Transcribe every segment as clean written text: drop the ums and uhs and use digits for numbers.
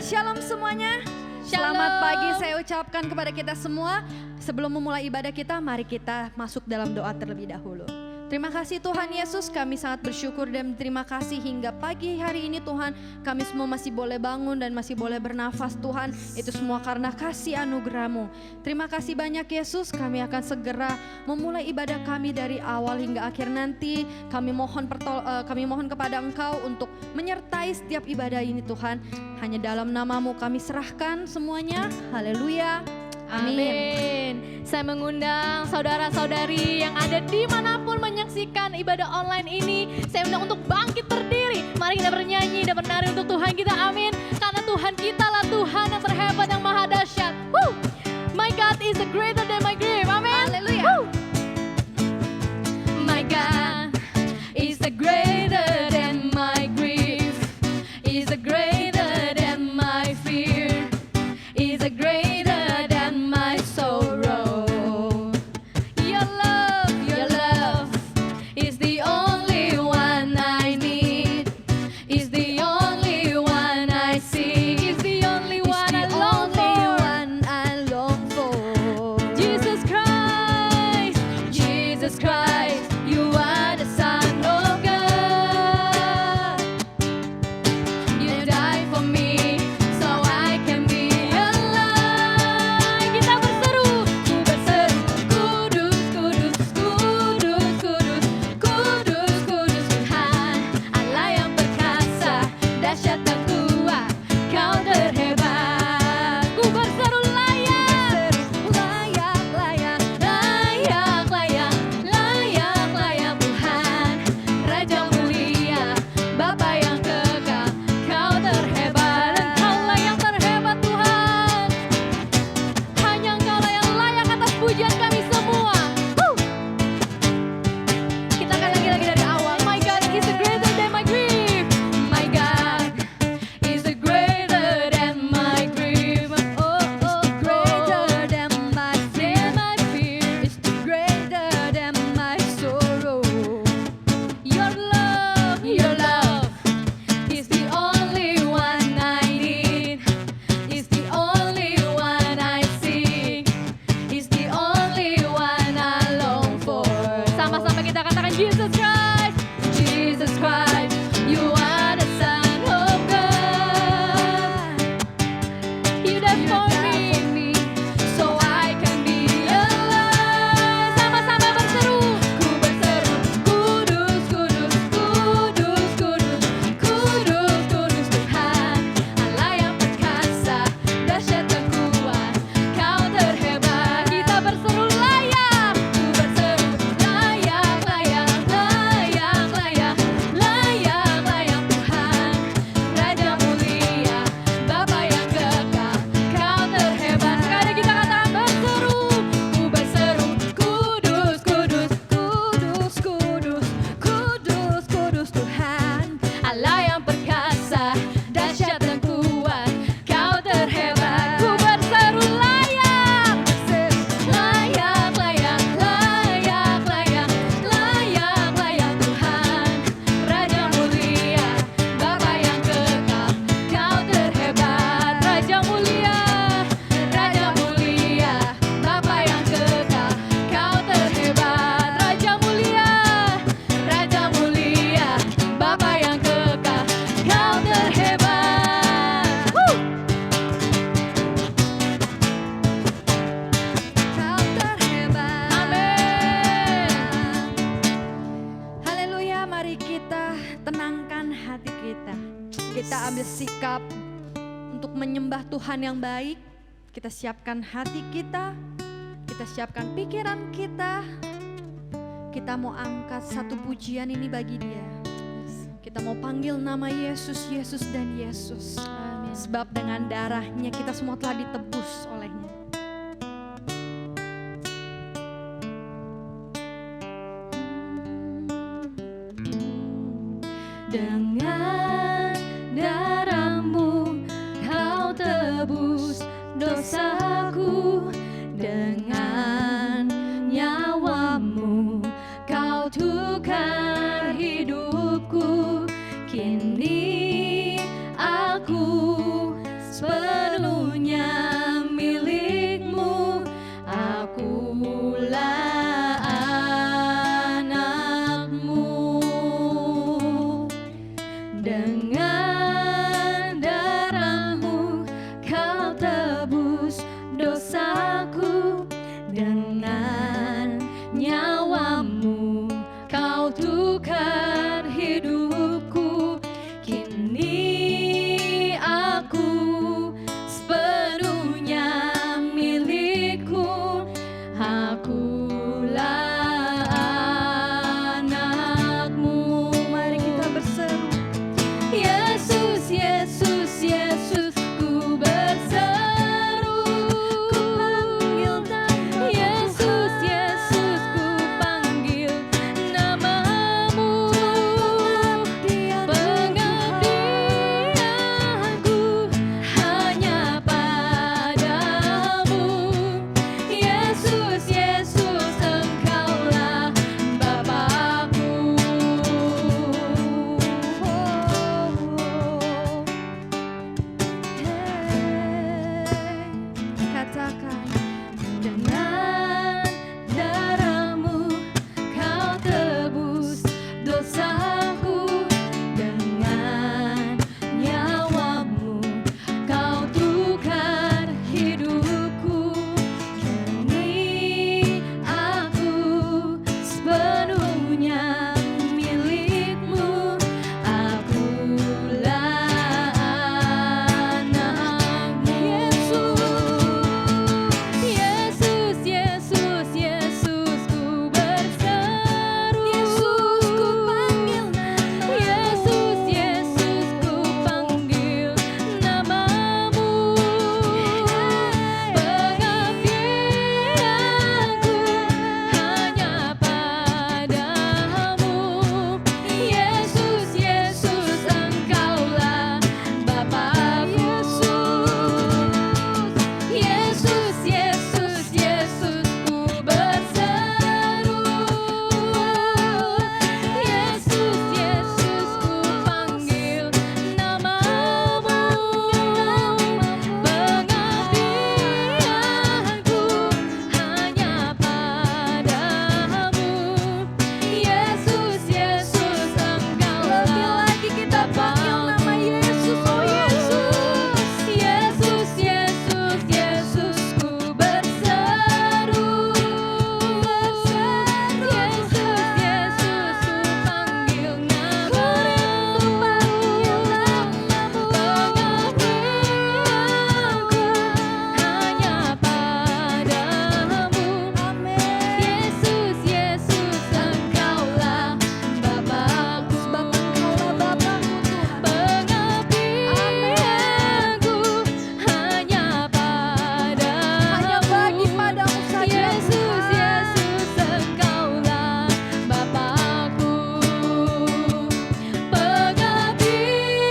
Shalom semuanya. Shalom. Selamat pagi saya ucapkan kepada kita semua. Sebelum memulai ibadah kita, mari kita masuk dalam doa terlebih dahulu. Terima kasih Tuhan Yesus, kami sangat bersyukur dan terima kasih hingga pagi hari ini Tuhan. Kami semua masih boleh bangun dan masih boleh bernafas Tuhan. Itu semua karena kasih anugerah-Mu. Terima kasih banyak Yesus, kami akan segera memulai ibadah kami dari awal hingga akhir nanti. Kami mohon kepada Engkau untuk menyertai setiap ibadah ini Tuhan. Hanya dalam nama-Mu kami serahkan semuanya. Haleluya. Amin. Saya mengundang saudara-saudari yang ada dimanapun menyaksikan ibadah online ini. Saya undang untuk bangkit berdiri. Mari kita bernyanyi dan bernari untuk Tuhan kita. Amin. Karena Tuhan kita lah Tuhan yang terhebat, yang maha dahsyat. My God is greater than my grief. Amin. Haleluya. My God is greater than my grief. Is greater than my fear. Is greater than my sorrow. Your love is the only one I need. Is the only one I seek. Is the only one I long for. Jesus Christ, you are the Son of God. You died for me so I can be alive. Kita berseru, ku berseru, kudus, kudus, kudus, kudus, kudus, kudus Tuhan, Allah yang perkasa, dahsyat dan kuat, Kau terhebat. Ku berseru layak, layak, layak, layak, layak, layak, layak Tuhan, Raja mulia, Bapa yang kekal, Kau terhebat. Engkaulah yang terhebat Tuhan. Hanya Engkaulah yang layak atas pujian kami semua. Kita akan lagi dari awal. My God is greater than my grief. My God is greater than my grief. Greater than my Than my fear. It's greater than my sorrow. Your love is the only one I need. Is the only one I seek. Is the only one I long for. Sama-sama kita katakan Jesus Christ, Jesus Christ, you are the Son of God. You died for me, so I can be alive. Sama-sama berseru, ku berseru, kudus, kudus, kudus, kudus, kudus, kudus Tuhan, Allah yang perkasa, dahsyat dan kuat, Kau terhebat. Kita berseru layak, ku berseru layak, layak, layak, layak, layak, layak Tuhan, Raja mulia, Bapa yang kekal, Kau terhebat. Sekali kita katakan berseru, ku berseru, kudus, kudus, Kudus, kudus, kudus, kudus Tuhan. Allah yang perkasa, dahsyat dan kuat, Kau terhebat. Ku berseru layak, layak, layak, layak, layak, layak, layak Tuhan, Raja mulia, Bapa yang kekal, Kau terhebat. Raja mulia, Bapa yang kekal, Kau terhebat. Raja mulia, Bapa yang kekal, Kau terhebat. Kau terhebat. Amin. Haleluya, mari kita tenangkan hati kita. Kita ambil sikap untuk menyembah Tuhan yang baik. Kita siapkan hati kita. Kita siapkan pikiran kita. Kita mau angkat satu pujian ini bagi Dia. Kita mau panggil nama Yesus, Yesus dan Yesus. Sebab dengan darahnya kita semua telah ditebus olehnya. Dengan darah-Mu Kau tebus dosaku, dengan nyawa-Mu Kau tukar hidupku. Kini aku Tuhan hidupku, kini aku sepenuhnya milikku. Akulah anakmu. Mari kita berseru. Yesus, Yesus, Yesus, ku berseru. Ku panggil nama. Yesus, Yesus, ku panggil namamu. Pengabdianku hanya padamu. Yesus, Yesus, Engkaulah Bapakku. Katakan, Dengan darahmu kau tebus dosaku, dengan nyawamu kau tukar hidupku. Kini aku sepenuhnya milikmu. Akulah anakmu. Yesus, Yesus, Yesus, ku berseru. Yesus, ku panggil nama. Yesus, Yesus, ku panggil namamu. Pengabdianku hanya padamu. Yesus, Yesus, Engkaulah Bapakku. Yesus, Yesus, Yesus, ku berseru. Yesus, Yesus, ku panggil namamu. Pengabdianku hanya padamu. Yesus, Yesus, Engkaulah lagi kita panggil nama Yesus. Oh Yesus. Yesus, Yesus, Yesus, ku berseru. Yesus, Yesus, ku panggil namamu. Pengabdianku hanya padamu. Yesus, Yesus, Engkaulah Bapakku. Sebab Engkaulah Bapakku Tuhan. Pengabdianku hanya padamu. Hanya bagi padamu saja Yesus, Tuhan. Yesus, Engkaulah Bapakku.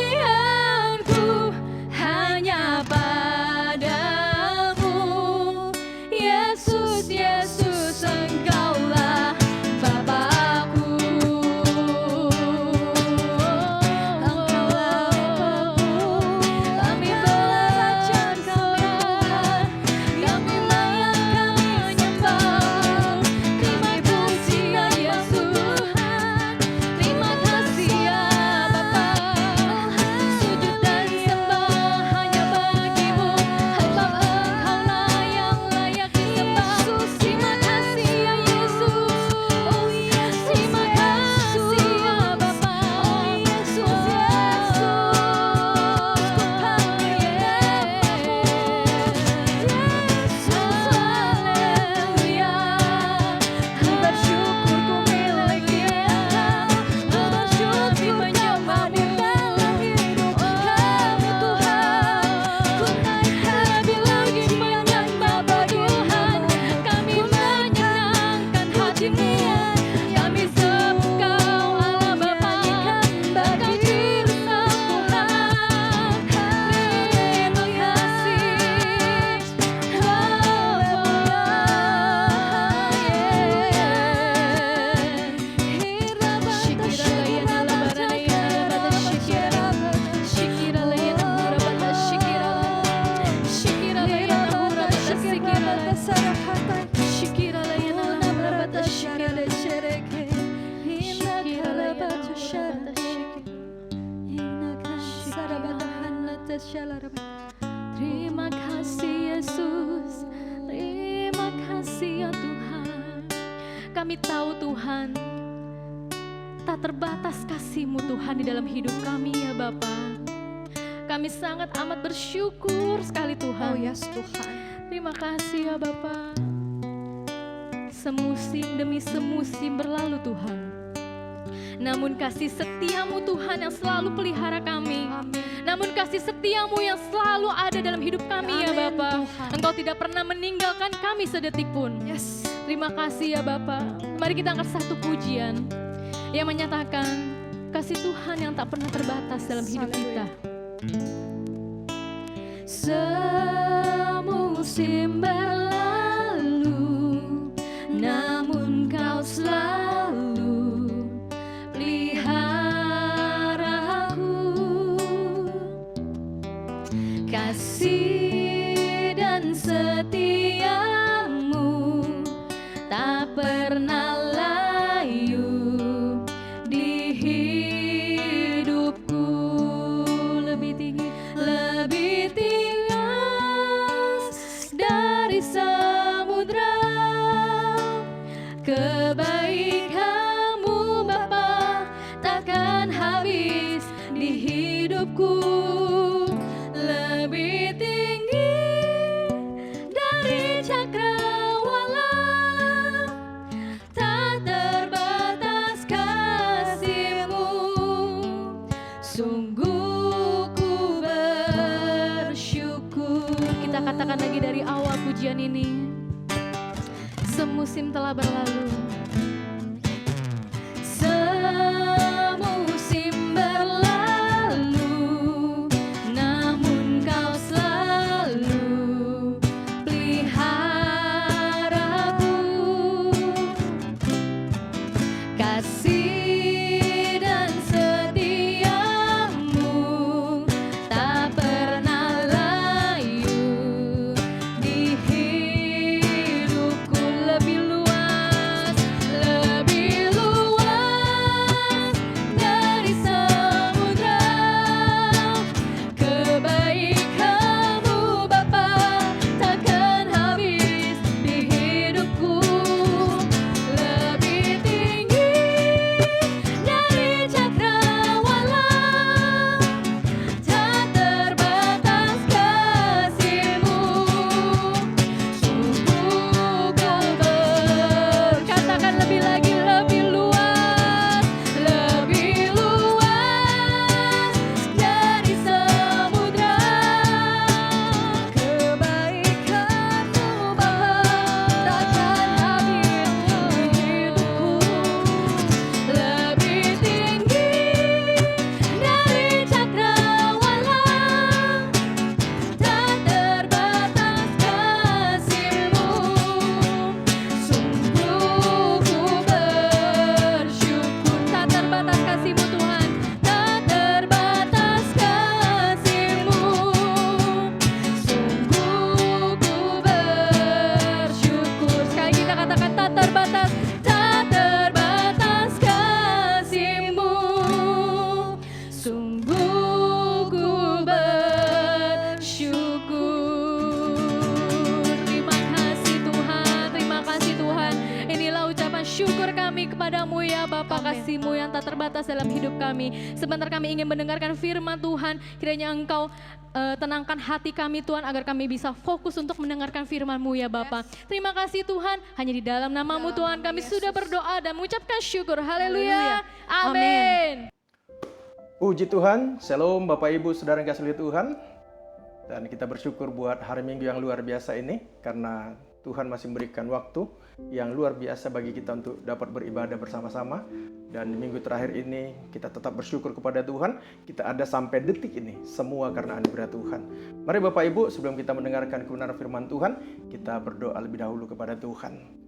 Pengabdianku hanya padamu. Yesus, Yesus, Engkaulah Bapakku. Kami belajar Tuhan, kami menyembah, terima kasih ya Yesus, terima kasih ya Bapa. Sujud dan sembah hanya bagimu, hamba Engkaulah yang layak disembah. Terima kasih ya Yesus, oh Yesus, terima kasih ya Bapa. Oh Yesus, haleluya. Kami bersyukur ku miliki Engkau, ku bersyukur menyembahmu dalam hidup kami Tuhan. Ku naikkan lebih lagi menyembah Tuhan, kami menyenangkan hatimu. Kami sebut Kau Allah Bapa, Engkau Juru Sembuhan. Terima Terima kasih Yesus, terima kasih ya Tuhan. Kami tahu Tuhan, tak terbatas kasih-Mu Tuhan di dalam hidup kami ya Bapa. Kami sangat amat bersyukur sekali Tuhan. Oh yes Tuhan. Terima kasih ya Bapa. Semusim demi semusim berlalu Tuhan, namun kasih setia-Mu Tuhan yang selalu pelihara kami. Amin. Namun kasih setia-Mu yang selalu ada dalam hidup kami ya Amin, Bapa. Tuhan. Engkau tidak pernah meninggalkan kami sedetik pun. Yes. Terima kasih ya Bapa. Mari kita angkat satu pujian yang menyatakan kasih Tuhan yang tak pernah terbatas dalam hidup kita. Semusim berlalu, namun Kau selalu pelihara aku. Kasih dan setia-Mu tak pernah layu di hidupku. Lebih tinggi dari samudra, kebaikan-Mu Bapa takkan habis di hidupku. Lebih tinggi dari cakrawala, tak terbatas kasih-Mu. Sungguh ku bersyukur. Kita katakan lagi dari awal pujian ini. Semusim telah berlalu, semusim berlalu, namun Kau selalu peliharaku. Kasih dan setia-Mu tak pernah layu di hidupku. Lebih luas dari samudra, kebaikan-Mu Bapa takkan habis di hidupku. Lebih tinggi dari cakrawala, tak terbatas kasih-Mu. Sungguh ku katakan lebih lagi, lebih luas dari samudra, kebaikan-Mu Bapa takkan habis di hidupku. Lebih tinggi dari cakrawala, tak terbatas kasih-Mu. Sungguh ku bersyukur. Tak terbatas kasih-Mu Tuhan, tak terbatas kasih-Mu. Sungguh ku bersyukur. Sekali kita katakan tak terbatas kasih-Mu. Sungguh ku bersyukur. Terima kasih Tuhan, terima kasih Tuhan. Inilah ucapan syukur kami kepadamu ya Bapa. Kasih-Mu yang tak terbatas dalam hidup kami. Sebentar kami ingin mendengarkan firman Tuhan. Kiranya Engkau tenangkan hati kami Tuhan, agar kami bisa fokus untuk mendengarkan firman-Mu ya Bapa. Terima kasih Tuhan, hanya di dalam nama-Mu Tuhan kami sudah berdoa dan mengucapkan syukur. Haleluya. Amin. Puji Tuhan, Shalom Bapak Ibu Saudara yang kasih Tuhan. Dan kita bersyukur buat hari Minggu yang luar biasa ini, karena Tuhan masih memberikan waktu yang luar biasa bagi kita untuk dapat beribadah bersama-sama. Dan di minggu terakhir ini kita tetap bersyukur kepada Tuhan. Kita ada sampai detik ini, semua karena anugerah Tuhan. Mari Bapak Ibu, sebelum kita mendengarkan kebenaran firman Tuhan, kita berdoa lebih dahulu kepada Tuhan.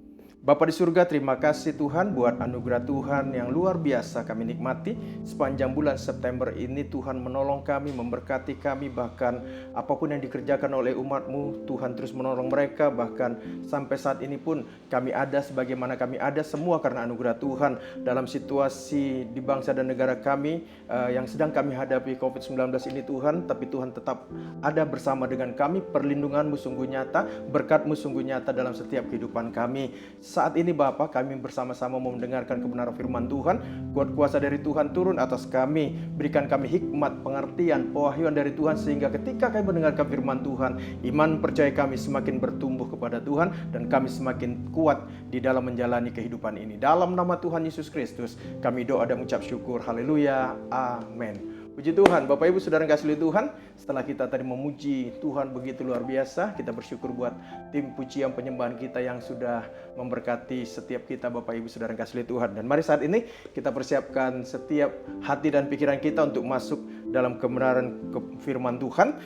Bapa di surga, terima kasih Tuhan buat anugerah Tuhan yang luar biasa kami nikmati. Sepanjang bulan September ini Tuhan menolong kami, memberkati kami, bahkan apapun yang dikerjakan oleh umat-Mu, Tuhan terus menolong mereka. Bahkan sampai saat ini pun kami ada sebagaimana kami ada, semua karena anugerah Tuhan. Dalam situasi di bangsa dan negara kami yang sedang kami hadapi COVID-19 ini Tuhan, tapi Tuhan tetap ada bersama dengan kami. Perlindungan-Mu sungguh nyata, berkat-Mu sungguh nyata dalam setiap kehidupan kami. saat ini Bapa, kami bersama-sama mau mendengarkan kebenaran firman Tuhan. Kuat kuasa dari Tuhan turun atas kami. Berikan kami hikmat, pengertian, pewahyuan dari Tuhan, sehingga ketika kami mendengarkan firman Tuhan, iman percaya kami semakin bertumbuh kepada Tuhan, dan kami semakin kuat di dalam menjalani kehidupan ini. Dalam nama Tuhan Yesus Kristus, kami doa dan mengucap syukur. Haleluya. Amin. Puji Tuhan, Bapak Ibu Saudara yang kasih Tuhan. Setelah kita tadi memuji Tuhan begitu luar biasa, kita bersyukur buat tim pujian penyembahan kita yang sudah memberkati setiap kita, Bapak Ibu Saudara yang kasih Tuhan. Dan mari saat ini kita persiapkan setiap hati dan pikiran kita untuk masuk dalam kebenaran firman Tuhan.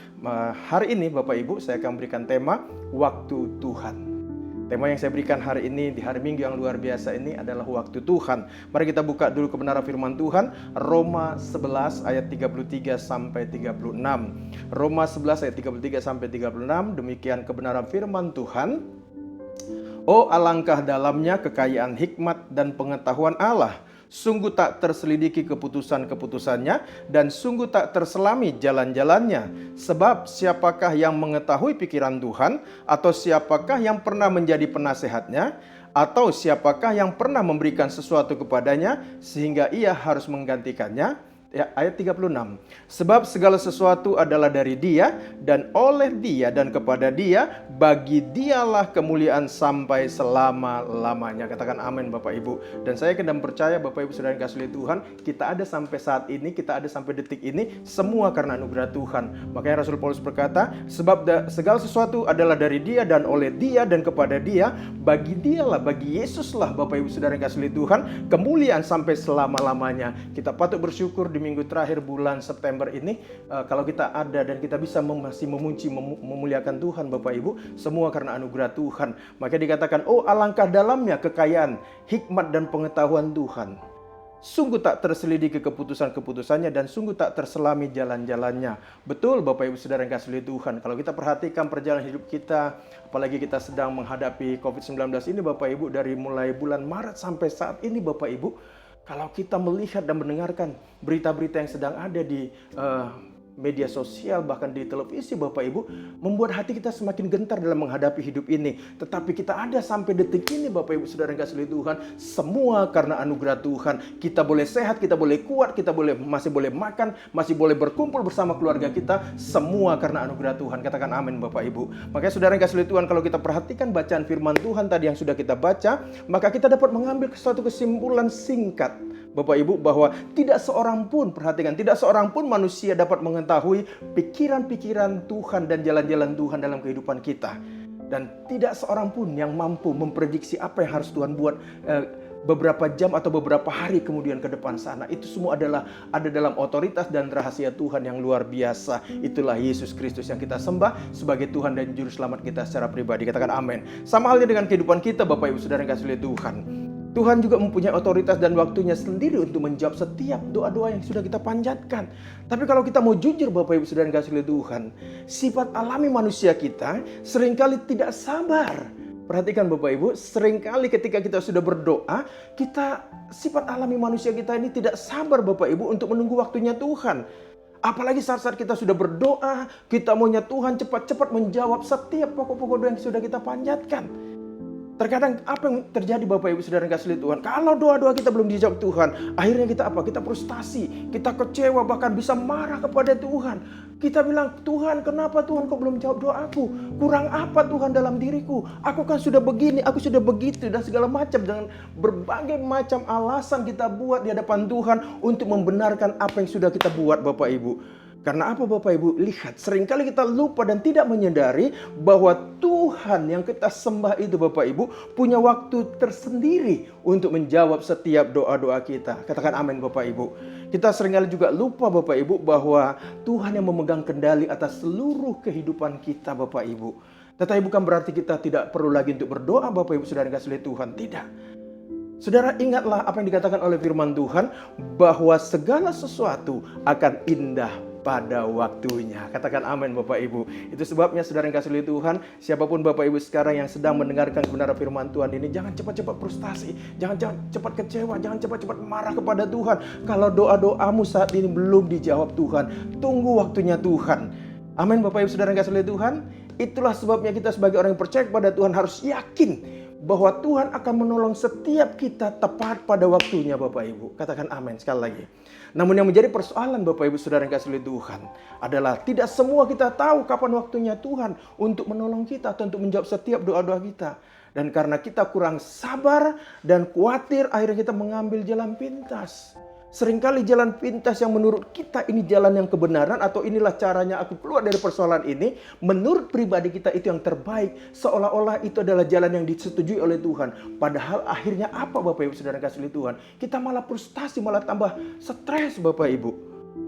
Hari ini Bapak Ibu, saya akan berikan tema Waktu Tuhan. Tema yang saya berikan hari ini di hari Minggu yang luar biasa ini adalah waktu Tuhan. Mari kita buka dulu kebenaran firman Tuhan, Roma 11 ayat 33 sampai 36. Roma 11 ayat 33 sampai 36, demikian kebenaran firman Tuhan. Oh, alangkah dalamnya kekayaan hikmat dan pengetahuan Allah. Sungguh tak terselidiki keputusan-keputusannya, dan sungguh tak terselami jalan-jalannya. Sebab siapakah yang mengetahui pikiran Tuhan, atau siapakah yang pernah menjadi penasehatnya, atau siapakah yang pernah memberikan sesuatu kepadanya, sehingga ia harus menggantikannya? Ya, ayat 36. Sebab segala sesuatu adalah dari Dia, dan oleh Dia, dan kepada Dia, bagi Dialah kemuliaan sampai selama-lamanya. Katakan amin Bapak Ibu. Dan saya kedam percaya Bapak Ibu Saudara yang kasih Tuhan, kita ada sampai saat ini, kita ada sampai detik ini, semua karena anugerah Tuhan. Makanya Rasul Paulus berkata, sebab segala sesuatu adalah dari Dia, dan oleh Dia, dan kepada Dia, bagi Dialah, bagi Yesuslah Bapak Ibu Saudara yang kasih Tuhan, kemuliaan sampai selama-lamanya. Kita patut bersyukur di minggu terakhir bulan September ini, kalau kita ada dan kita bisa masih memuji, memuliakan Tuhan Bapak Ibu, semua karena anugerah Tuhan. Maka dikatakan, oh alangkah dalamnya kekayaan, hikmat dan pengetahuan Tuhan. Sungguh tak terselidiki keputusan-keputusannya, dan sungguh tak terselami jalan-jalannya. Betul Bapak Ibu Saudara yang kasih Tuhan, kalau kita perhatikan perjalanan hidup kita, apalagi kita sedang menghadapi COVID-19 ini Bapak Ibu, dari mulai bulan Maret sampai saat ini Bapak Ibu, kalau kita melihat dan mendengarkan berita-berita yang sedang ada di media sosial, bahkan di televisi Bapak Ibu, membuat hati kita semakin gentar dalam menghadapi hidup ini. Tetapi kita ada sampai detik ini Bapak Ibu Saudara yang kasih Tuhan, semua karena anugerah Tuhan. Kita boleh sehat, kita boleh kuat, kita masih boleh makan, masih boleh berkumpul bersama keluarga kita, semua karena anugerah Tuhan. Katakan amin Bapak Ibu. Makanya Saudara yang kasih Tuhan, kalau kita perhatikan bacaan firman Tuhan tadi yang sudah kita baca, maka kita dapat mengambil suatu kesimpulan singkat Bapak Ibu, bahwa tidak seorang pun, perhatikan, tidak seorang pun manusia dapat mengetahui pikiran-pikiran Tuhan dan jalan-jalan Tuhan dalam kehidupan kita. Dan tidak seorang pun yang mampu memprediksi apa yang harus Tuhan buat beberapa jam atau beberapa hari kemudian ke depan sana. Itu semua adalah ada dalam otoritas dan rahasia Tuhan yang luar biasa. Itulah Yesus Kristus yang kita sembah sebagai Tuhan dan Juru Selamat kita secara pribadi. Katakan amin. Sama halnya dengan kehidupan kita Bapak Ibu Saudara yang kasih Tuhan. Tuhan juga mempunyai otoritas dan waktunya sendiri untuk menjawab setiap doa-doa yang sudah kita panjatkan. Tapi kalau kita mau jujur Bapak Ibu Saudara yang kasih Tuhan, sifat alami manusia kita seringkali tidak sabar. Perhatikan Bapak Ibu, seringkali ketika kita sudah berdoa, sifat alami manusia kita ini tidak sabar Bapak Ibu untuk menunggu waktunya Tuhan. Apalagi saat-saat kita sudah berdoa, kita maunya Tuhan cepat-cepat menjawab setiap pokok-pokok doa yang sudah kita panjatkan. Terkadang apa yang terjadi Bapak Ibu Saudara yang kasih Tuhan, kalau doa-doa kita belum dijawab Tuhan, akhirnya kita apa? Kita frustasi, kita kecewa, bahkan bisa marah kepada Tuhan. Kita bilang, Tuhan kenapa Tuhan kok belum jawab doaku? Kurang apa Tuhan dalam diriku? Aku kan sudah begini, aku sudah begitu, dan segala macam. Dengan berbagai macam alasan kita buat di hadapan Tuhan untuk membenarkan apa yang sudah kita buat Bapak Ibu. Karena apa Bapak Ibu? Lihat, seringkali kita lupa dan tidak menyadari bahwa Tuhan yang kita sembah itu Bapak Ibu punya waktu tersendiri untuk menjawab setiap doa-doa kita. Katakan amin Bapak Ibu. Kita seringkali juga lupa Bapak Ibu bahwa Tuhan yang memegang kendali atas seluruh kehidupan kita Bapak Ibu. Tetapi bukan berarti kita tidak perlu lagi untuk berdoa Bapak Ibu Saudara yang kasih Tuhan. Tidak. Saudara ingatlah apa yang dikatakan oleh firman Tuhan, bahwa segala sesuatu akan indah pada waktunya. Katakan amin Bapak Ibu. Itu sebabnya saudara yang kasih Tuhan, siapapun Bapak Ibu sekarang yang sedang mendengarkan kebenaran firman Tuhan ini, jangan cepat-cepat frustasi, jangan cepat kecewa, jangan cepat-cepat marah kepada Tuhan. Kalau doa-doamu saat ini belum dijawab Tuhan, tunggu waktunya Tuhan. Amin Bapak Ibu saudara yang kasih Tuhan. Itulah sebabnya kita sebagai orang yang percaya kepada Tuhan harus yakin bahwa Tuhan akan menolong setiap kita tepat pada waktunya Bapak Ibu. Katakan amin sekali lagi. Namun yang menjadi persoalan Bapak Ibu Saudara yang kasih oleh Tuhan adalah tidak semua kita tahu kapan waktunya Tuhan untuk menolong kita atau untuk menjawab setiap doa-doa kita. Dan karena kita kurang sabar dan khawatir, akhirnya kita mengambil jalan pintas. Seringkali jalan pintas yang menurut kita ini jalan yang kebenaran atau inilah caranya aku keluar dari persoalan ini, menurut pribadi kita itu yang terbaik, seolah-olah itu adalah jalan yang disetujui oleh Tuhan. Padahal akhirnya apa Bapak Ibu Saudara kasih oleh Tuhan? Kita malah frustasi, malah tambah stres Bapak Ibu.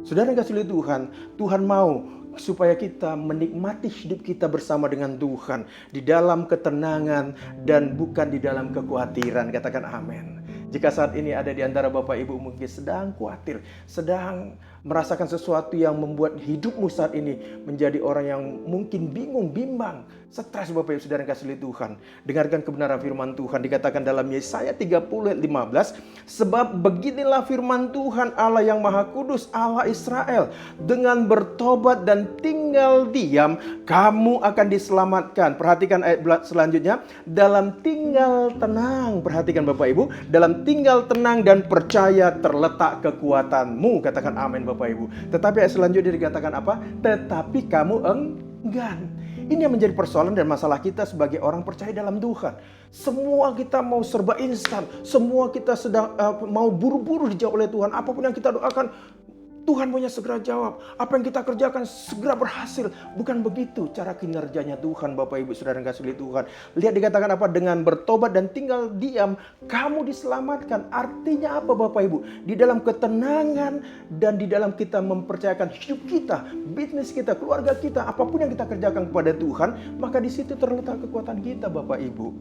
Saudara kasih oleh Tuhan, Tuhan mau supaya kita menikmati hidup kita bersama dengan Tuhan di dalam ketenangan dan bukan di dalam kekhawatiran. Katakan amin. Jika saat ini ada di antara Bapak Ibu mungkin sedang khawatir, sedang merasakan sesuatu yang membuat hidupmu saat ini menjadi orang yang mungkin bingung, bimbang, stres Bapak Ibu Saudara yang kasih oleh Tuhan. Dengarkan kebenaran firman Tuhan, dikatakan dalam Yesaya 30:15, sebab beginilah firman Tuhan Allah yang Maha Kudus, Allah Israel, dengan bertobat dan tinggal diam, kamu akan diselamatkan. Perhatikan ayat selanjutnya, dalam tinggal tenang. Perhatikan Bapak Ibu, dalam tinggal tenang dan percaya terletak kekuatanmu. Katakan amin Bapak Ibu. Tetapi ayat selanjutnya dikatakan apa? Tetapi kamu enggan. Ini yang menjadi persoalan dan masalah kita sebagai orang percaya dalam Tuhan. Semua kita mau serba instan. Semua kita sedang mau buru-buru dijawab oleh Tuhan. Apapun yang kita doakan, Tuhan punya segera jawab. Apa yang kita kerjakan segera berhasil. Bukan begitu cara kinerjanya Tuhan Bapak Ibu Saudara yang kasih oleh Tuhan. Lihat dikatakan apa? Dengan bertobat dan tinggal diam, kamu diselamatkan. Artinya apa Bapak Ibu? Di dalam ketenangan dan di dalam kita mempercayakan hidup kita, bisnis kita, keluarga kita, apapun yang kita kerjakan kepada Tuhan, maka di situ terletak kekuatan kita Bapak Ibu.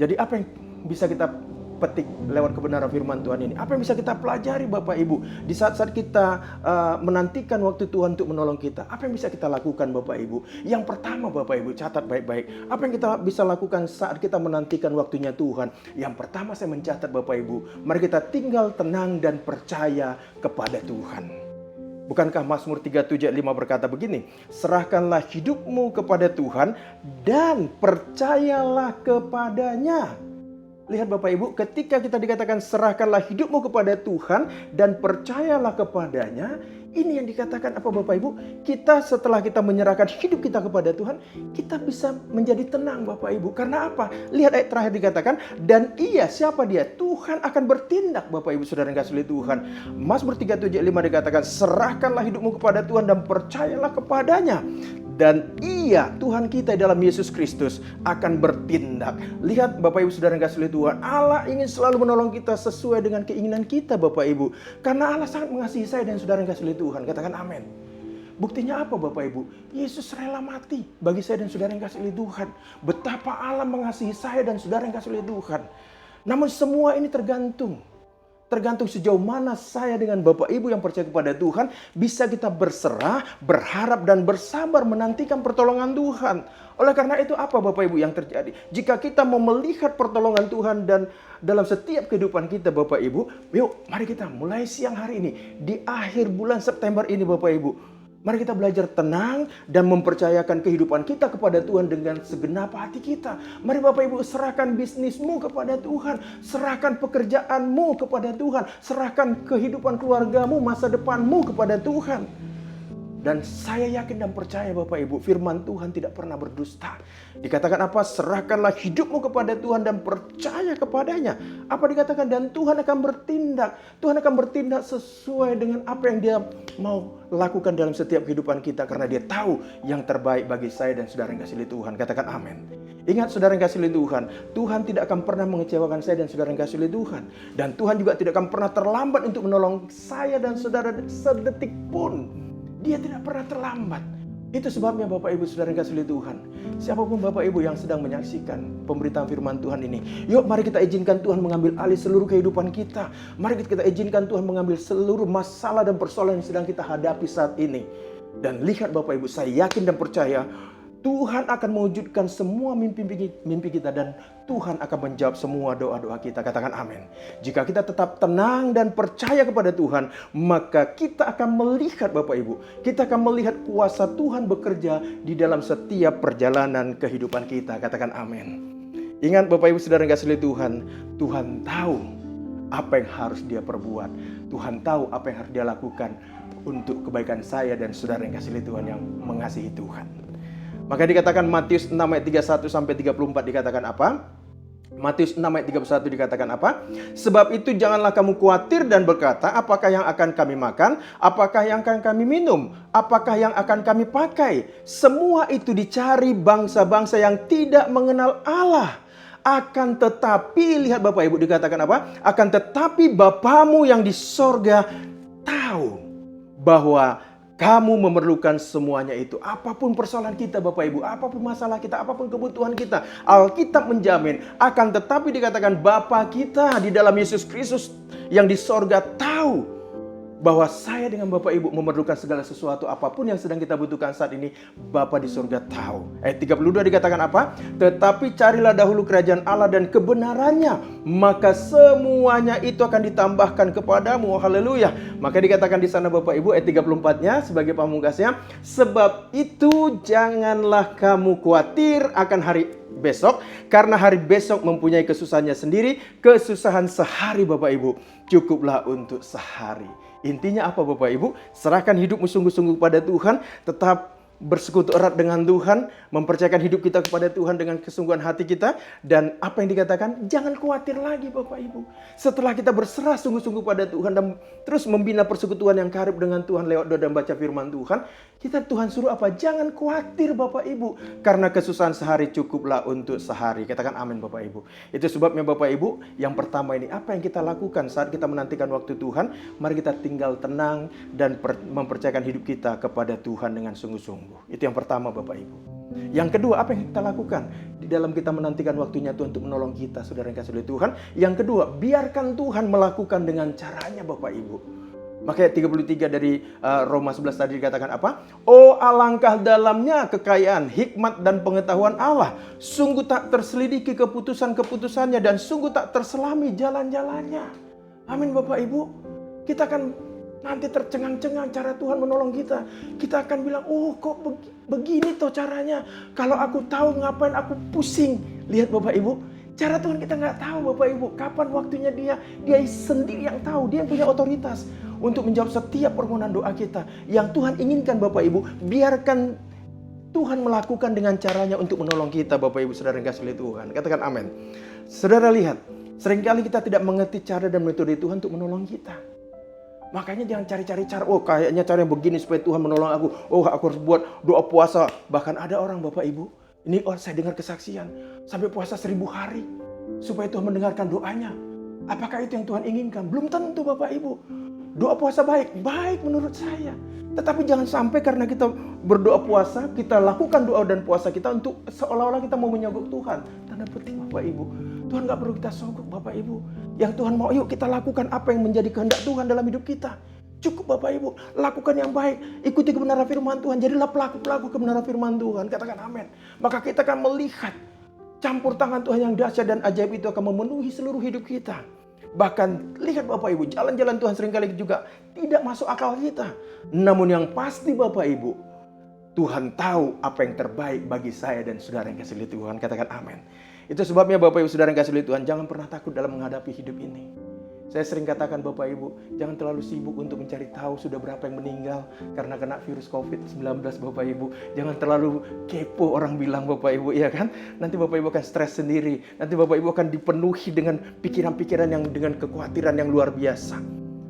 Jadi apa yang bisa kita petik lewat kebenaran firman Tuhan ini? Apa yang bisa kita pelajari Bapak Ibu di saat-saat kita menantikan waktu Tuhan untuk menolong kita? Apa yang bisa kita lakukan Bapak Ibu? Yang pertama Bapak Ibu, catat baik-baik. Apa yang kita bisa lakukan saat kita menantikan waktunya Tuhan? Yang pertama saya mencatat Bapak Ibu, mari kita tinggal tenang dan percaya kepada Tuhan. Bukankah Mazmur 37:5 berkata begini, serahkanlah hidupmu kepada Tuhan dan percayalah kepadanya. Lihat Bapak Ibu, ketika kita dikatakan serahkanlah hidupmu kepada Tuhan dan percayalah kepadanya, ini yang dikatakan apa Bapak Ibu? Kita setelah kita menyerahkan hidup kita kepada Tuhan, kita bisa menjadi tenang Bapak Ibu. Karena apa? Lihat ayat terakhir dikatakan, dan ia, siapa dia? Tuhan akan bertindak Bapak Ibu Saudara yang kasih oleh Tuhan. Mazmur 37:5 dikatakan, serahkanlah hidupmu kepada Tuhan dan percayalah kepadanya. Dan ia, Tuhan kita dalam Yesus Kristus akan bertindak. Lihat Bapak Ibu Saudara yang kasih oleh Tuhan, Allah ingin selalu menolong kita sesuai dengan keinginan kita Bapak Ibu. Karena Allah sangat mengasihi saya dan saudara yang kasih oleh Tuhan. Katakan amin. Buktinya apa Bapak Ibu? Yesus rela mati bagi saya dan saudara yang kasih oleh Tuhan. Betapa Allah mengasihi saya dan saudara yang kasih oleh Tuhan. Namun semua ini tergantung sejauh mana saya dengan Bapak Ibu yang percaya kepada Tuhan bisa kita berserah, berharap dan bersabar menantikan pertolongan Tuhan. Oleh karena itu apa Bapak Ibu yang terjadi? Jika kita mau melihat pertolongan Tuhan dan dalam setiap kehidupan kita Bapak Ibu, yuk mari kita mulai siang hari ini, di akhir bulan September ini Bapak Ibu, mari kita belajar tenang dan mempercayakan kehidupan kita kepada Tuhan dengan segenap hati kita. Mari Bapak Ibu serahkan bisnismu kepada Tuhan. Serahkan pekerjaanmu kepada Tuhan. Serahkan kehidupan keluargamu, masa depanmu kepada Tuhan. Dan saya yakin dan percaya Bapak Ibu, firman Tuhan tidak pernah berdusta. Dikatakan apa? Serahkanlah hidupmu kepada Tuhan dan percaya kepadanya. Apa dikatakan? Dan Tuhan akan bertindak. Tuhan akan bertindak sesuai dengan apa yang Dia mau lakukan dalam setiap kehidupan kita. Karena Dia tahu yang terbaik bagi saya dan saudara yang kasih oleh Tuhan. Katakan amin. Ingat saudara yang kasih oleh Tuhan, Tuhan tidak akan pernah mengecewakan saya dan saudara yang kasih oleh Tuhan. Dan Tuhan juga tidak akan pernah terlambat untuk menolong saya dan saudara sedetik pun. Dia tidak pernah terlambat. Itu sebabnya Bapak Ibu Saudara yang kasih oleh Tuhan, siapapun Bapak Ibu yang sedang menyaksikan pemberitaan firman Tuhan ini, yuk mari kita izinkan Tuhan mengambil alih seluruh kehidupan kita. Mari kita izinkan Tuhan mengambil seluruh masalah dan persoalan yang sedang kita hadapi saat ini. Dan lihat Bapak Ibu, saya yakin dan percaya Tuhan akan mewujudkan semua mimpi kita dan Tuhan akan menjawab semua doa-doa kita. Katakan amin. Jika kita tetap tenang dan percaya kepada Tuhan, maka kita akan melihat Bapak Ibu, kita akan melihat kuasa Tuhan bekerja di dalam setiap perjalanan kehidupan kita. Katakan amin. Ingat Bapak Ibu Saudara yang kasih oleh Tuhan, Tuhan tahu apa yang harus dia perbuat. Tuhan tahu apa yang harus dia lakukan untuk kebaikan saya dan saudara yang kasih oleh Tuhan yang mengasihi Tuhan. Maka dikatakan Matius 6 ayat 31 sampai 34 dikatakan apa? Matius 6 ayat 31 dikatakan apa? Sebab itu janganlah kamu khawatir dan berkata, apakah yang akan kami makan? Apakah yang akan kami minum? Apakah yang akan kami pakai? Semua itu dicari bangsa-bangsa yang tidak mengenal Allah. Akan tetapi, lihat Bapak Ibu dikatakan apa? Akan tetapi Bapamu yang di sorga tahu bahwa kamu memerlukan semuanya itu. Apapun persoalan kita Bapak Ibu, apapun masalah kita, apapun kebutuhan kita, Alkitab menjamin. Akan tetapi dikatakan Bapa kita di dalam Yesus Kristus yang di sorga tahu bahwa saya dengan Bapak Ibu memerlukan segala sesuatu. Apapun yang sedang kita butuhkan saat ini, Bapa di surga tahu. Ayat 32 dikatakan apa? Tetapi carilah dahulu kerajaan Allah dan kebenarannya, maka semuanya itu akan ditambahkan kepadamu. Haleluya. Maka dikatakan di sana Bapak Ibu ayat 34-nya sebagai pamungkasnya, sebab itu janganlah kamu khawatir akan hari besok, karena hari besok mempunyai kesusahannya sendiri. Kesusahan sehari Bapak Ibu cukuplah untuk sehari. Intinya apa Bapak Ibu? Serahkan hidupmu sungguh-sungguh pada Tuhan, tetap bersekutu erat dengan Tuhan, mempercayakan hidup kita kepada Tuhan dengan kesungguhan hati kita. Dan apa yang dikatakan, jangan khawatir lagi Bapak Ibu. Setelah kita berserah sungguh-sungguh pada Tuhan dan terus membina persekutuan yang karib dengan Tuhan lewat doa dan baca firman Tuhan, Tuhan suruh apa? Jangan khawatir Bapak Ibu, karena kesusahan sehari cukuplah untuk sehari. Katakan amin Bapak Ibu. Itu sebabnya Bapak Ibu, yang pertama ini apa yang kita lakukan saat kita menantikan waktu Tuhan? Mari kita tinggal tenang dan mempercayakan hidup kita kepada Tuhan dengan sungguh-sungguh. Itu yang pertama Bapak Ibu. Yang kedua, apa yang kita lakukan di dalam kita menantikan waktunya Tuhan untuk menolong kita, saudara yang kasih oleh Tuhan? Yang kedua, biarkan Tuhan melakukan dengan caranya Bapak Ibu. Maka ayat 33 dari Roma 11 tadi dikatakan apa? Oh alangkah dalamnya kekayaan, hikmat dan pengetahuan Allah. Sungguh tak terselidiki keputusan-keputusannya dan sungguh tak terselami jalan-jalannya. Amin Bapak Ibu. Kita akan nanti tercengang-cengang cara Tuhan menolong kita. Kita akan bilang, oh kok begini toh caranya. Kalau aku tahu ngapain aku pusing. Lihat Bapak Ibu, cara Tuhan kita nggak tahu Bapak Ibu. Kapan waktunya dia sendiri yang tahu. Dia yang punya otoritas untuk menjawab setiap permohonan doa kita. Yang Tuhan inginkan Bapak Ibu, biarkan Tuhan melakukan dengan caranya untuk menolong kita Bapak Ibu saudara yang kasih oleh Tuhan. Katakan amin. Saudara lihat, seringkali kita tidak mengerti cara dan metode Tuhan untuk menolong kita. Makanya jangan cari-cari cara, oh kayaknya cara yang begini supaya Tuhan menolong aku. Oh aku harus buat doa puasa. Bahkan ada orang Bapak Ibu, ini saya dengar kesaksian, sampai puasa 1000 hari supaya Tuhan mendengarkan doanya. Apakah itu yang Tuhan inginkan? Belum tentu Bapak Ibu. Doa puasa baik menurut saya. Tetapi jangan sampai karena kita berdoa puasa, kita lakukan doa dan puasa kita untuk seolah-olah kita mau menyogok Tuhan. Tanda petik Bapak Ibu. Tuhan gak perlu kita sogok Bapak Ibu. Yang Tuhan mau, yuk kita lakukan apa yang menjadi kehendak Tuhan dalam hidup kita. Cukup Bapak Ibu, lakukan yang baik. Ikuti kebenaran firman Tuhan, jadilah pelaku-pelaku kebenaran firman Tuhan. Katakan amin. Maka kita akan melihat campur tangan Tuhan yang dahsyat dan ajaib itu akan memenuhi seluruh hidup kita. Bahkan lihat Bapak Ibu, jalan-jalan Tuhan seringkali juga tidak masuk akal kita. Namun yang pasti Bapak Ibu, Tuhan tahu apa yang terbaik bagi saya dan saudara yang kasih oleh Tuhan. Katakan amin. Itu sebabnya Bapak Ibu saudara yang kasih oleh Tuhan, jangan pernah takut dalam menghadapi hidup ini. Saya sering katakan Bapak Ibu, jangan terlalu sibuk untuk mencari tahu sudah berapa yang meninggal karena kena virus COVID-19 Bapak Ibu. Jangan terlalu kepo orang bilang Bapak Ibu, ya kan? Nanti Bapak Ibu akan stres sendiri. Nanti Bapak Ibu akan dipenuhi dengan pikiran-pikiran yang dengan kekhawatiran yang luar biasa.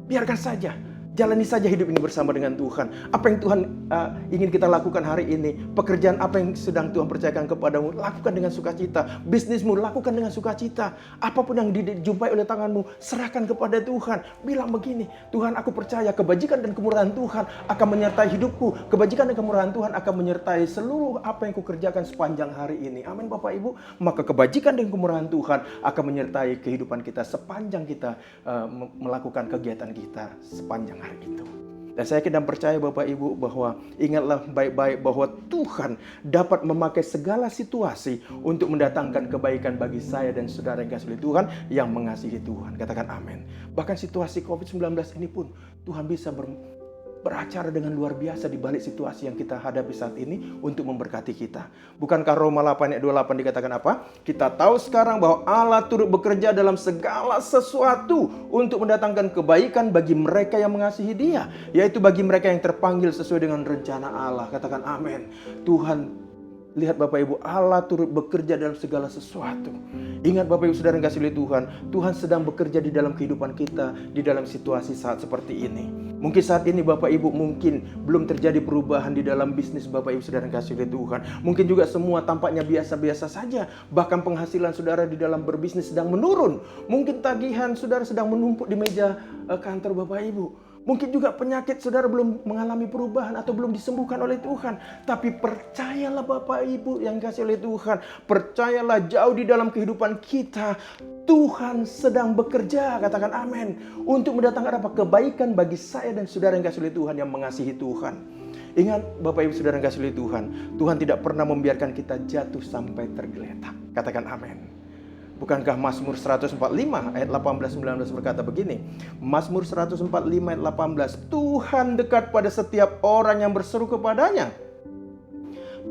Biarkan saja. Jalani saja hidup ini bersama dengan Tuhan. Apa yang Tuhan ingin kita lakukan hari ini, pekerjaan apa yang sedang Tuhan percayakan kepadamu, lakukan dengan sukacita. Bisnismu, lakukan dengan sukacita. Apapun yang dijumpai oleh tanganmu, serahkan kepada Tuhan. Bilang begini, Tuhan aku percaya kebajikan dan kemurahan Tuhan akan menyertai hidupku. Kebajikan dan kemurahan Tuhan akan menyertai seluruh apa yang kukerjakan sepanjang hari ini. Amin Bapak Ibu. Maka kebajikan dan kemurahan Tuhan akan menyertai kehidupan kita sepanjang kita melakukan kegiatan kita sepanjang hari itu. Dan saya yakin dan percaya Bapak Ibu bahwa ingatlah baik-baik bahwa Tuhan dapat memakai segala situasi untuk mendatangkan kebaikan bagi saya dan saudara yang kasih oleh Tuhan yang mengasihi Tuhan. Katakan amin. Bahkan situasi COVID-19 ini pun Tuhan bisa beracara dengan luar biasa di balik situasi yang kita hadapi saat ini untuk memberkati kita. Bukankah Roma 8 ayat 28 dikatakan apa? Kita tahu sekarang bahwa Allah turut bekerja dalam segala sesuatu untuk mendatangkan kebaikan bagi mereka yang mengasihi Dia, yaitu bagi mereka yang terpanggil sesuai dengan rencana Allah. Katakan amin. Tuhan, lihat Bapak Ibu, Allah turut bekerja dalam segala sesuatu. Ingat Bapak Ibu Saudara yang kasih oleh Tuhan, Tuhan sedang bekerja di dalam kehidupan kita, di dalam situasi saat seperti ini. Mungkin saat ini Bapak Ibu mungkin belum terjadi perubahan di dalam bisnis Bapak Ibu Saudara yang kasih oleh Tuhan. Mungkin juga semua tampaknya biasa-biasa saja. Bahkan penghasilan saudara di dalam berbisnis sedang menurun. Mungkin tagihan saudara sedang menumpuk di meja kantor Bapak Ibu. Mungkin juga penyakit saudara belum mengalami perubahan atau belum disembuhkan oleh Tuhan. Tapi percayalah Bapak Ibu yang kasih oleh Tuhan. Percayalah jauh di dalam kehidupan kita. Tuhan sedang bekerja, katakan amin. Untuk mendatangkan apa? Kebaikan bagi saya dan saudara yang kasih oleh Tuhan yang mengasihi Tuhan. Ingat Bapak Ibu saudara yang kasih oleh Tuhan. Tuhan tidak pernah membiarkan kita jatuh sampai tergeletak. Katakan amin. Bukankah Mazmur 145 ayat 18-19 berkata begini. Mazmur 145 ayat 18. Tuhan dekat pada setiap orang yang berseru kepadanya.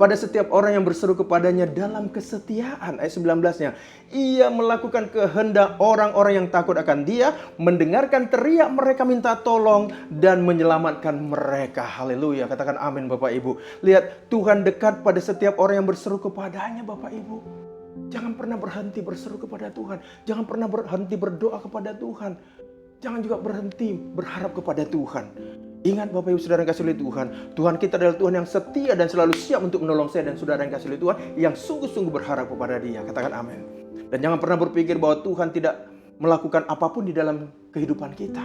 Pada setiap orang yang berseru kepadanya dalam kesetiaan. Ayat 19-nya. Ia melakukan kehendak orang-orang yang takut akan Dia. Mendengarkan teriak mereka minta tolong. Dan menyelamatkan mereka. Haleluya. Katakan amin Bapak Ibu. Lihat, Tuhan dekat pada setiap orang yang berseru kepadanya Bapak Ibu. Jangan pernah berhenti berseru kepada Tuhan. Jangan pernah berhenti berdoa kepada Tuhan. Jangan juga berhenti berharap kepada Tuhan. Ingat Bapak Ibu Saudara yang kasih oleh Tuhan. Tuhan kita adalah Tuhan yang setia dan selalu siap untuk menolong saya dan saudara yang kasih oleh Tuhan. Yang sungguh-sungguh berharap kepada Dia. Katakan amin. Dan jangan pernah berpikir bahwa Tuhan tidak melakukan apapun di dalam kehidupan kita.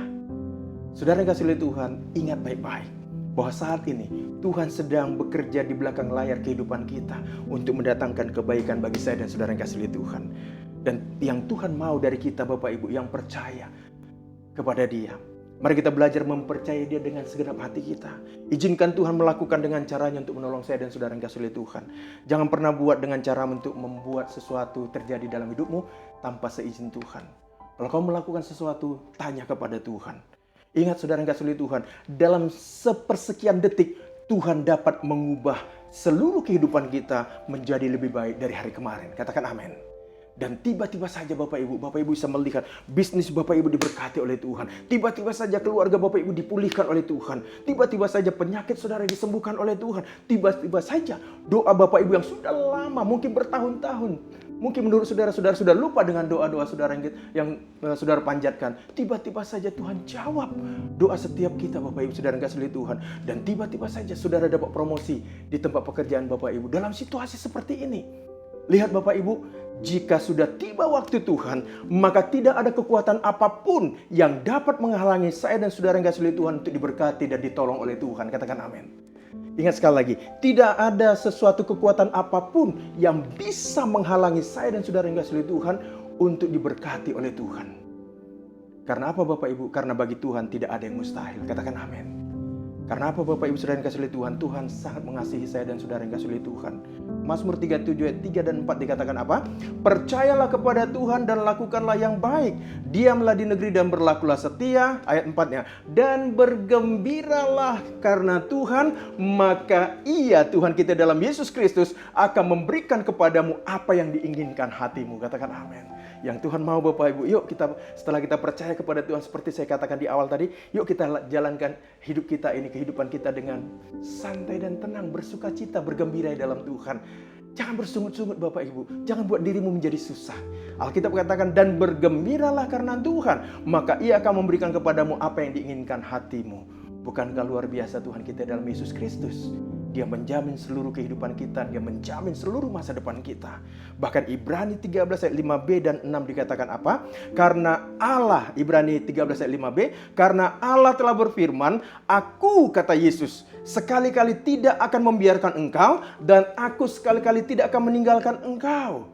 Saudara yang kasih oleh Tuhan, ingat baik-baik bahwa saat ini Tuhan sedang bekerja di belakang layar kehidupan kita untuk mendatangkan kebaikan bagi saya dan saudara yang kasih oleh Tuhan. Dan yang Tuhan mau dari kita Bapak Ibu yang percaya kepada Dia. Mari kita belajar mempercayai Dia dengan segenap hati kita. Izinkan Tuhan melakukan dengan caranya untuk menolong saya dan saudara yang kasih oleh Tuhan. Jangan pernah buat dengan cara untuk membuat sesuatu terjadi dalam hidupmu tanpa seizin Tuhan. Kalau kamu melakukan sesuatu, tanya kepada Tuhan. Ingat saudara yang kasih oleh Tuhan, dalam sepersekian detik Tuhan dapat mengubah seluruh kehidupan kita menjadi lebih baik dari hari kemarin. Katakan amin. Dan tiba-tiba saja Bapak Ibu bisa melihat bisnis Bapak Ibu diberkati oleh Tuhan. Tiba-tiba saja keluarga Bapak Ibu dipulihkan oleh Tuhan. Tiba-tiba saja penyakit saudara disembuhkan oleh Tuhan. Tiba-tiba saja doa Bapak Ibu yang sudah lama, mungkin bertahun-tahun. Mungkin menurut saudara sudah lupa dengan doa-doa saudara yang saudara panjatkan. Tiba-tiba saja Tuhan jawab doa setiap kita Bapak Ibu saudara yang kasih oleh Tuhan. Dan tiba-tiba saja saudara dapat promosi di tempat pekerjaan Bapak Ibu. Dalam situasi seperti ini. Lihat Bapak Ibu, jika sudah tiba waktu Tuhan, maka tidak ada kekuatan apapun yang dapat menghalangi saya dan saudara yang kasih oleh Tuhan untuk diberkati dan ditolong oleh Tuhan. Katakan amin. Ingat sekali lagi, tidak ada sesuatu kekuatan apapun yang bisa menghalangi saya dan saudara yang kasih oleh Tuhan untuk diberkati oleh Tuhan. Karena apa Bapak Ibu? Karena bagi Tuhan tidak ada yang mustahil. Katakan amin. Karena apa Bapak Ibu saudara yang kasih oleh Tuhan? Tuhan sangat mengasihi saya dan saudara yang kasih oleh Tuhan. Mazmur 37 ayat 3 dan 4 dikatakan apa? Percayalah kepada Tuhan dan lakukanlah yang baik. Diamlah di negeri dan berlakulah setia. Ayat 4-nya. Dan bergembiralah karena Tuhan, maka Ia, Tuhan kita dalam Yesus Kristus, akan memberikan kepadamu apa yang diinginkan hatimu. Katakan amin. Yang Tuhan mau Bapak Ibu, yuk kita setelah kita percaya kepada Tuhan seperti saya katakan di awal tadi, yuk kita jalankan hidup kita ini, kehidupan kita dengan santai dan tenang, bersuka cita, bergembira dalam Tuhan. Jangan bersungut-sungut Bapak Ibu, jangan buat dirimu menjadi susah. Alkitab katakan, dan bergembiralah karena Tuhan, maka Ia akan memberikan kepadamu apa yang diinginkan hatimu. Bukankah luar biasa Tuhan kita dalam Yesus Kristus? Dia menjamin seluruh kehidupan kita. Dia menjamin seluruh masa depan kita. Bahkan Ibrani 13 ayat 5b dan 6 dikatakan apa? Karena Allah, Ibrani 13 ayat 5b, karena Allah telah berfirman, aku, kata Yesus, sekali-kali tidak akan membiarkan engkau, dan aku sekali-kali tidak akan meninggalkan engkau.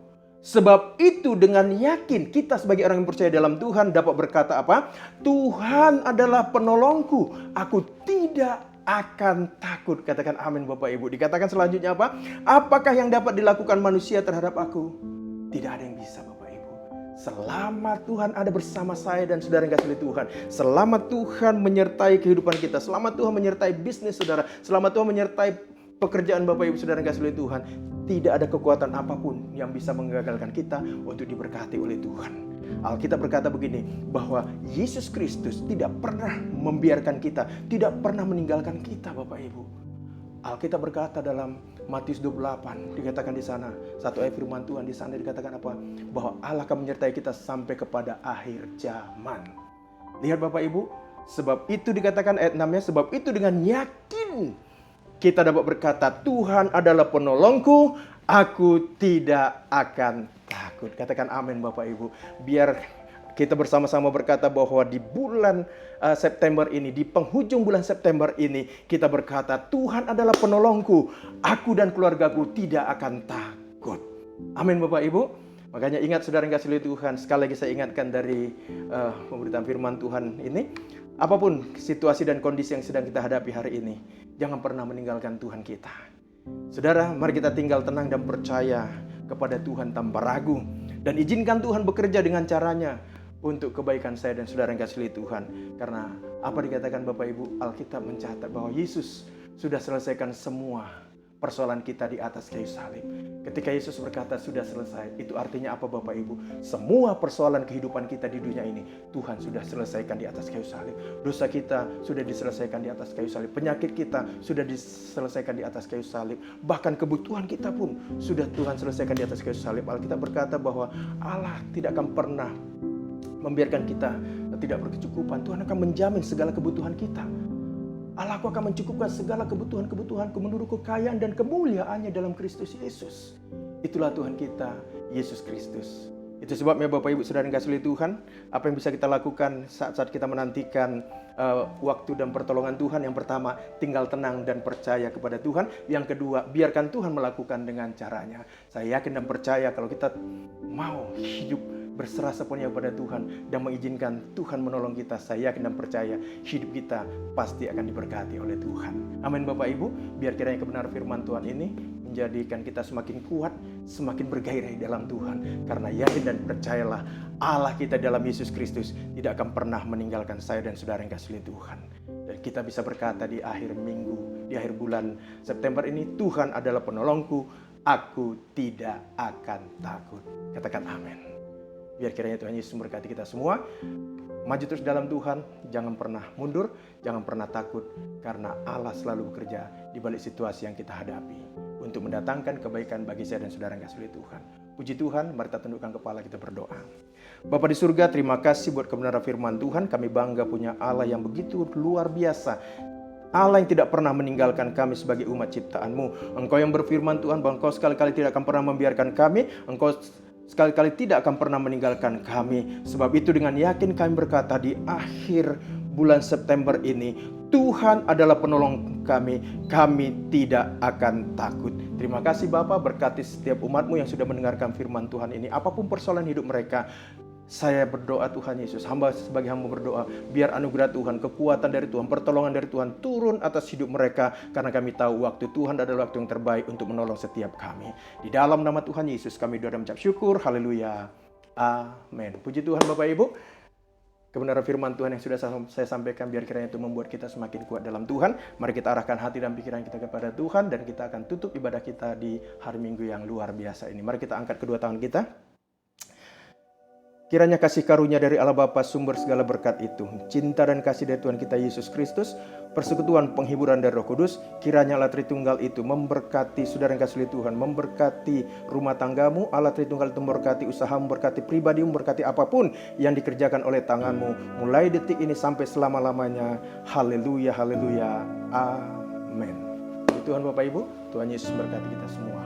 Sebab itu dengan yakin kita sebagai orang yang percaya dalam Tuhan dapat berkata apa? Tuhan adalah penolongku, aku tidak akan takut. Katakan amin Bapak Ibu. Dikatakan selanjutnya apa? Apakah yang dapat dilakukan manusia terhadap aku? Tidak ada yang bisa Bapak Ibu. Selama Tuhan ada bersama saya dan saudara yang kasih oleh Tuhan, selama Tuhan menyertai kehidupan kita, selama Tuhan menyertai bisnis saudara, selama Tuhan menyertai pekerjaan Bapak Ibu saudara yang kasih oleh Tuhan, tidak ada kekuatan apapun yang bisa menggagalkan kita untuk diberkati oleh Tuhan. Alkitab berkata begini, bahwa Yesus Kristus tidak pernah membiarkan kita, tidak pernah meninggalkan kita Bapak Ibu. Alkitab berkata dalam Matius 28, dikatakan di sana, satu ayat firman Tuhan di sana dikatakan apa? Bahwa Allah akan menyertai kita sampai kepada akhir zaman. Lihat Bapak Ibu, sebab itu dikatakan ayat 6-nya, sebab itu dengan yakin kita dapat berkata, Tuhan adalah penolongku, aku tidak akan takut. Katakan amin Bapak Ibu. Biar kita bersama-sama berkata bahwa di bulan September ini, di penghujung bulan September ini, kita berkata, Tuhan adalah penolongku, aku dan keluargaku tidak akan takut. Amin Bapak Ibu. Makanya ingat saudara yang kasih oleh Tuhan, sekali lagi saya ingatkan dari pemberitaan firman Tuhan ini, apapun situasi dan kondisi yang sedang kita hadapi hari ini, jangan pernah meninggalkan Tuhan kita. Saudara, mari kita tinggal tenang dan percaya kepada Tuhan tanpa ragu. Dan izinkan Tuhan bekerja dengan caranya untuk kebaikan saya dan saudara yang kasih Tuhan. Karena apa dikatakan Bapak Ibu, Alkitab mencatat bahwa Yesus sudah selesaikan semua persoalan kita di atas kayu salib. Ketika Yesus berkata sudah selesai, itu artinya apa Bapak Ibu? Semua persoalan kehidupan kita di dunia ini, Tuhan sudah selesaikan di atas kayu salib. Dosa kita sudah diselesaikan di atas kayu salib. Penyakit kita sudah diselesaikan di atas kayu salib. Bahkan kebutuhan kita pun sudah Tuhan selesaikan di atas kayu salib. Alkitab berkata bahwa Allah tidak akan pernah membiarkan kita tidak berkecukupan. Tuhan akan menjamin segala kebutuhan kita. Allahku akan mencukupkan segala kebutuhan-kebutuhanku menurut kekayaan dan kemuliaannya dalam Kristus Yesus. Itulah Tuhan kita, Yesus Kristus. Itu sebabnya Bapak Ibu Saudara yang kasih oleh Tuhan, apa yang bisa kita lakukan saat-saat kita menantikan waktu dan pertolongan Tuhan? Yang pertama, tinggal tenang dan percaya kepada Tuhan. Yang kedua, biarkan Tuhan melakukan dengan caranya. Saya yakin dan percaya kalau kita mau hidup berserah sepenuhnya kepada Tuhan dan mengizinkan Tuhan menolong kita, saya yakin dan percaya hidup kita pasti akan diberkati oleh Tuhan. Amin Bapak Ibu. Biar kiranya kebenaran firman Tuhan ini menjadikan kita semakin kuat, semakin bergairah dalam Tuhan. Karena yakin dan percayalah, Allah kita dalam Yesus Kristus tidak akan pernah meninggalkan saya dan saudara yang kasih Tuhan. Dan kita bisa berkata di akhir minggu, di akhir bulan September ini, Tuhan adalah penolongku, aku tidak akan takut. Katakan amin. Biar kiranya Tuhan Yesus memberkati kita semua. Maju terus dalam Tuhan, jangan pernah mundur, jangan pernah takut, karena Allah selalu bekerja di balik situasi yang kita hadapi untuk mendatangkan kebaikan bagi saya dan saudara yang kasih Tuhan. Puji Tuhan, mari kita tundukkan kepala, kita berdoa. Bapa di surga, terima kasih buat kebenaran firman Tuhan. Kami bangga punya Allah yang begitu luar biasa. Allah yang tidak pernah meninggalkan kami sebagai umat ciptaan-Mu. Engkau yang berfirman Tuhan bahwa Engkau sekali-kali tidak akan pernah membiarkan kami. Engkau sekali-kali tidak akan pernah meninggalkan kami. Sebab itu dengan yakin kami berkata di akhir bulan September ini, Tuhan adalah penolong kami, kami tidak akan takut. Terima kasih Bapa, berkati setiap umat-Mu yang sudah mendengarkan firman Tuhan ini. Apapun persoalan hidup mereka, saya berdoa Tuhan Yesus, hamba sebagai hamba berdoa, biar anugerah Tuhan, kekuatan dari Tuhan, pertolongan dari Tuhan turun atas hidup mereka. Karena kami tahu waktu Tuhan adalah waktu yang terbaik untuk menolong setiap kami. Di dalam nama Tuhan Yesus kami doa dan mengucap syukur. Haleluya. Amin. Puji Tuhan Bapak Ibu. Kebenaran firman Tuhan yang sudah saya sampaikan, biar kiranya itu membuat kita semakin kuat dalam Tuhan. Mari kita arahkan hati dan pikiran kita kepada Tuhan, dan kita akan tutup ibadah kita di hari Minggu yang luar biasa ini. Mari kita angkat kedua tangan kita. Kiranya kasih karunia dari Allah Bapa sumber segala berkat itu, cinta dan kasih dari Tuhan kita Yesus Kristus, persekutuan penghiburan dari Roh Kudus, kiranya Allah Tritunggal itu memberkati saudara yang kasih Tuhan, memberkati rumah tanggamu, Allah Tritunggal itu memberkati usahamu, memberkati pribadimu, memberkati apapun yang dikerjakan oleh tanganmu, mulai detik ini sampai selama-lamanya. Haleluya, haleluya, amin. Tuhan Bapak Ibu, Tuhan Yesus memberkati kita semua.